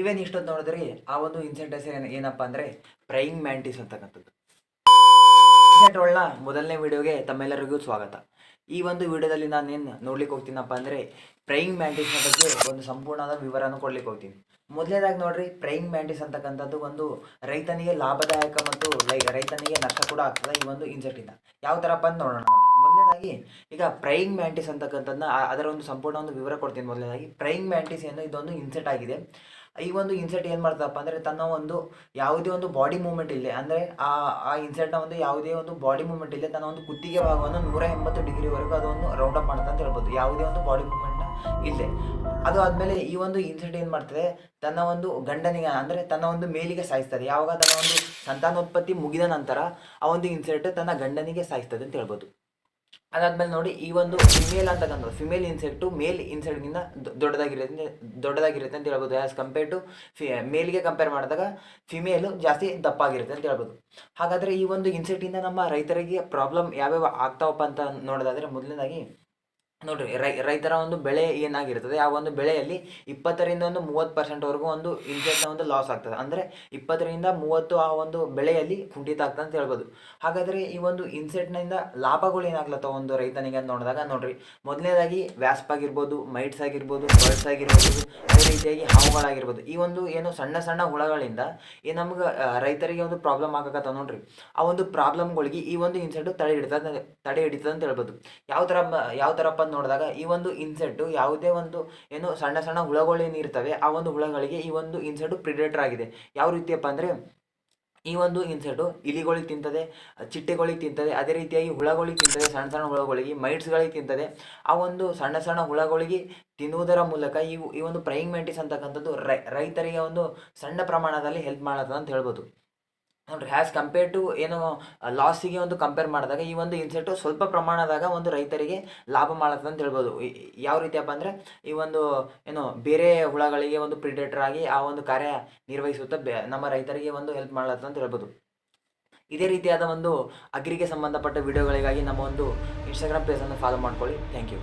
ನೀವೇನು ಇಷ್ಟೊತ್ತು ನೋಡಿದ್ರಿ ಆ ಒಂದು ಇನ್ಸೆಕ್ಟ್ ಹೆಸರು ಏನಪ್ಪ ಅಂದರೆ ಪ್ರೈಯಿಂಗ್ ಮ್ಯಾಂಟಿಸ್ ಅಂತಕ್ಕಂಥದ್ದು. ಇನ್ಸೆಕ್ಟ್ ಒಳ್ಳ ಮೊದಲನೇ ವಿಡಿಯೋಗೆ ತಮ್ಮೆಲ್ಲರಿಗೂ ಸ್ವಾಗತ. ಈ ಒಂದು ವಿಡಿಯೋದಲ್ಲಿ ನಾನು ಏನು ನೋಡ್ಲಿಕ್ಕೆ ಹೋಗ್ತೀನಪ್ಪ ಅಂದರೆ ಪ್ರೈಯಿಂಗ್ ಮ್ಯಾಂಟಿಸ್ನ ಬಗ್ಗೆ ಒಂದು ಸಂಪೂರ್ಣವಾದ ವಿವರನ ಕೊಡ್ಲಿಕ್ಕೆ ಹೋಗ್ತೀನಿ. ಮೊದಲನೇದಾಗಿ ನೋಡ್ರಿ, ಪ್ರೈಯಿಂಗ್ ಮ್ಯಾಂಟಿಸ್ ಅಂತಕ್ಕಂಥದ್ದು ಒಂದು ರೈತನಿಗೆ ಲಾಭದಾಯಕ ಮತ್ತು ರೈತನಿಗೆ ನಷ್ಟ ಕೂಡ ಆಗ್ತದೆ ಈ ಒಂದು ಇನ್ಸೆಕ್ಟಿಂದ. ಯಾವ ಥರಪ್ಪ ಅಂತ ನೋಡೋಣ. ಮೊದಲನೇದಾಗಿ ಈಗ ಪ್ರೈಯಿಂಗ್ ಮ್ಯಾಂಟಿಸ್ ಅಂತಕ್ಕಂಥದ್ದನ್ನ ಅದರ ಒಂದು ಸಂಪೂರ್ಣ ಒಂದು ವಿವರ ಕೊಡ್ತೀನಿ. ಮೊದಲನೇದಾಗಿ ಪ್ರೈಯಿಂಗ್ ಮ್ಯಾಂಟಿಸ್ ಏನು ಇದೊಂದು ಇನ್ಸೆಕ್ಟ್ ಆಗಿದೆ. ಈ ಒಂದು ಇನ್ಸೆಕ್ಟ್ ಏನು ಮಾಡ್ತಪ್ಪ ಅಂದರೆ ತನ್ನ ಒಂದು ಯಾವುದೇ ಒಂದು ಬಾಡಿ ಮೂವ್ಮೆಂಟ್ ಇಲ್ಲೇ ಅಂದರೆ ಆ ಇನ್ಸೆಕ್ಟ್ನ ಒಂದು ಯಾವುದೇ ಒಂದು ಬಾಡಿ ಮೂವ್ಮೆಂಟ್ ಇಲ್ಲೇ ತನ್ನ ಒಂದು ಕುತ್ತಿಗೆ ಭಾಗವನ್ನು 180 ಡಿಗ್ರಿವರೆಗೂ ಅದನ್ನು ರೌಂಡ್ ಅಪ್ ಮಾಡುತ್ತೆ ಅಂತ ಹೇಳ್ಬೋದು. ಯಾವುದೇ ಒಂದು ಬಾಡಿ ಮೂವ್ಮೆಂಟ್ನ ಇಲ್ಲೇ. ಅದು ಆದಮೇಲೆ ಈ ಒಂದು ಇನ್ಸೆಕ್ಟ್ ಏನು ಮಾಡ್ತದೆ, ತನ್ನ ಒಂದು ಗಂಡನಿಗೆ ಅಂದರೆ ತನ್ನ ಒಂದು ಮೇಲಿಗೆ ಸಾಯಿಸ್ತದೆ. ಯಾವಾಗ ತನ್ನ ಒಂದು ಸಂತಾನೋತ್ಪತ್ತಿ ಮುಗಿದ ನಂತರ ಆ ಒಂದು ಇನ್ಸೆಕ್ಟ್ ತನ್ನ ಗಂಡನಿಗೆ ಸಾಯಿಸ್ತದೆ ಅಂತ ಹೇಳ್ಬೋದು. ಅದಾದ್ಮೇಲೆ ನೋಡಿ, ಈ ಒಂದು ಫಿಮೇಲ್ ಅಂತಕ್ಕಂಥ ಫಿಮೇಲ್ ಇನ್ಸೆಕ್ಟು ಮೇಲ್ ಇನ್ಸೆಕ್ಟ್ಗಿಂತ ದೊಡ್ಡದಾಗಿರುತ್ತೆ ಅಂತ ಹೇಳ್ಬೋದು. ಆ್ಯಸ್ ಕಂಪೇರ್ ಟು ಮೇಲ್ಗೆ ಕಂಪೇರ್ ಮಾಡಿದಾಗ ಫಿಮೇಲು ಜಾಸ್ತಿ ದಪ್ಪಾಗಿರುತ್ತೆ ಅಂತ ಹೇಳ್ಬೋದು. ಹಾಗಾದರೆ ಈ ಒಂದು ಇನ್ಸೆಕ್ಟಿಂದ ನಮ್ಮ ರೈತರಿಗೆ ಪ್ರಾಬ್ಲಮ್ ಯಾವ್ಯಾವ ಆಗ್ತಾವಪ್ಪ ಅಂತ ನೋಡೋದಾದರೆ, ಮೊದಲನೇದಾಗಿ ನೋಡ್ರಿ, ರೈತರ ಒಂದು ಬೆಳೆ ಏನಾಗಿರ್ತದೆ ಆ ಒಂದು ಬೆಳೆಯಲ್ಲಿ 20ರಿಂದ 30% ಒಂದು ಇನ್ಸೆಕ್ಟ್ನ ಒಂದು ಲಾಸ್ ಆಗ್ತದೆ. ಅಂದರೆ 20-30 ಆ ಒಂದು ಬೆಳೆಯಲ್ಲಿ ಕುಂಠಿತ ಆಗ್ತದೆ ಅಂತ ಹೇಳ್ಬೋದು. ಹಾಗಾದರೆ ಈ ಒಂದು ಇನ್ಸೆಕ್ಟ್ನಿಂದ ಲಾಭಗಳು ಏನಾಗ್ಲತ್ತವ ಒಂದು ರೈತನಿಗೆ ಅಂತ ನೋಡಿದಾಗ ನೋಡ್ರಿ, ಮೊದಲನೇದಾಗಿ ವ್ಯಾಸ್ಪ್ ಆಗಿರ್ಬೋದು, ಮೈಟ್ಸ್ ಆಗಿರ್ಬೋದು, ಬರ್ಡ್ಸ್ ಆಗಿರ್ಬೋದು, ಅದೇ ರೀತಿಯಾಗಿ ಹಾವುಗಳಾಗಿರ್ಬೋದು. ಈ ಒಂದು ಏನು ಸಣ್ಣ ಸಣ್ಣ ಹುಳಗಳಿಂದ ಏನು ನಮ್ಗೆ ರೈತರಿಗೆ ಒಂದು ಪ್ರಾಬ್ಲಮ್ ಆಗಕತ್ತಾವ ನೋಡ್ರಿ, ಆ ಒಂದು ಪ್ರಾಬ್ಲಮ್ಗಳಿಗೆ ಈ ಒಂದು ಇನ್ಸೆಕ್ಟ್ ತಡೆ ಹಿಡಿತದೆ ಅಂತ ಹೇಳ್ಬೋದು. ಯಾವ ಥರಪ್ಪ ನೋಡಿದಾಗ, ಈ ಒಂದು ಇನ್ಸೆಕ್ಟು ಯಾವುದೇ ಒಂದು ಏನು ಸಣ್ಣ ಸಣ್ಣ ಹುಳಗಳೇನು ಇರ್ತವೆ ಆ ಒಂದು ಹುಳಗಳಿಗೆ ಈ ಒಂದು ಇನ್ಸೆಕ್ಟು ಪ್ರಿಡೇಟರ್ ಆಗಿದೆ. ಯಾವ ರೀತಿಯಪ್ಪ ಅಂದರೆ, ಈ ಒಂದು ಇನ್ಸೆಕ್ಟು ಇಲಿಗಳಿಗೆ ತಿಂತದೆ, ಚಿಟ್ಟೆಗಳಿಗೆ ತಿಂತದೆ, ಅದೇ ರೀತಿಯಾಗಿ ಹುಳಗಳಿಗೆ ತಿಂತದೆ, ಸಣ್ಣ ಸಣ್ಣ ಹುಳಗಳಿಗೆ, ಮೈಟ್ಸ್ಗಳಿಗೆ ತಿಂತದೆ. ಆ ಒಂದು ಸಣ್ಣ ಸಣ್ಣ ಹುಳಗಳಿಗೆ ತಿನ್ನುವುದರ ಮೂಲಕ ಈ ಒಂದು ಪ್ರೈಯಿಂಗ್ ಮ್ಯಾಂಟಿಸ್ ಅಂತಕ್ಕಂಥದ್ದು ರೈತರಿಗೆ ಒಂದು ಸಣ್ಣ ಪ್ರಮಾಣದಲ್ಲಿ ಹೆಲ್ಪ್ ಮಾಡತ್ತದ ಅಂತ ಹೇಳ್ಬೋದು. ನೋಡ್ರಿ, ಆ್ಯಸ್ ಕಂಪೇರ್ ಟು ಏನು ಲಾಸಿಗೆ ಒಂದು ಕಂಪೇರ್ ಮಾಡಿದಾಗ ಈ ಒಂದು ಇನ್ಸೆಕ್ಟು ಸ್ವಲ್ಪ ಪ್ರಮಾಣದಾಗ ಒಂದು ರೈತರಿಗೆ ಲಾಭ ಮಾಡತ್ತದ ಅಂತ ಹೇಳ್ಬೋದು. ಯಾವ ರೀತಿಯಪ್ಪ ಅಂದರೆ, ಈ ಒಂದು ಏನು ಬೇರೆ ಹುಳಗಳಿಗೆ ಒಂದು ಪ್ರಿಡೇಟರ್ ಆಗಿ ಆ ಒಂದು ಕಾರ್ಯ ನಿರ್ವಹಿಸುತ್ತಾ ನಮ್ಮ ರೈತರಿಗೆ ಒಂದು ಹೆಲ್ಪ್ ಮಾಡತ್ತದ ಅಂತ ಹೇಳ್ಬೋದು. ಇದೇ ರೀತಿಯಾದ ಒಂದು ಅಗ್ರಿಗೆ ಸಂಬಂಧಪಟ್ಟ ವಿಡಿಯೋಗಳಿಗಾಗಿ ನಮ್ಮ ಒಂದು ಇನ್ಸ್ಟಾಗ್ರಾಮ್ ಪೇಜನ್ನು ಫಾಲೋ ಮಾಡ್ಕೊಳ್ಳಿ. Thank you.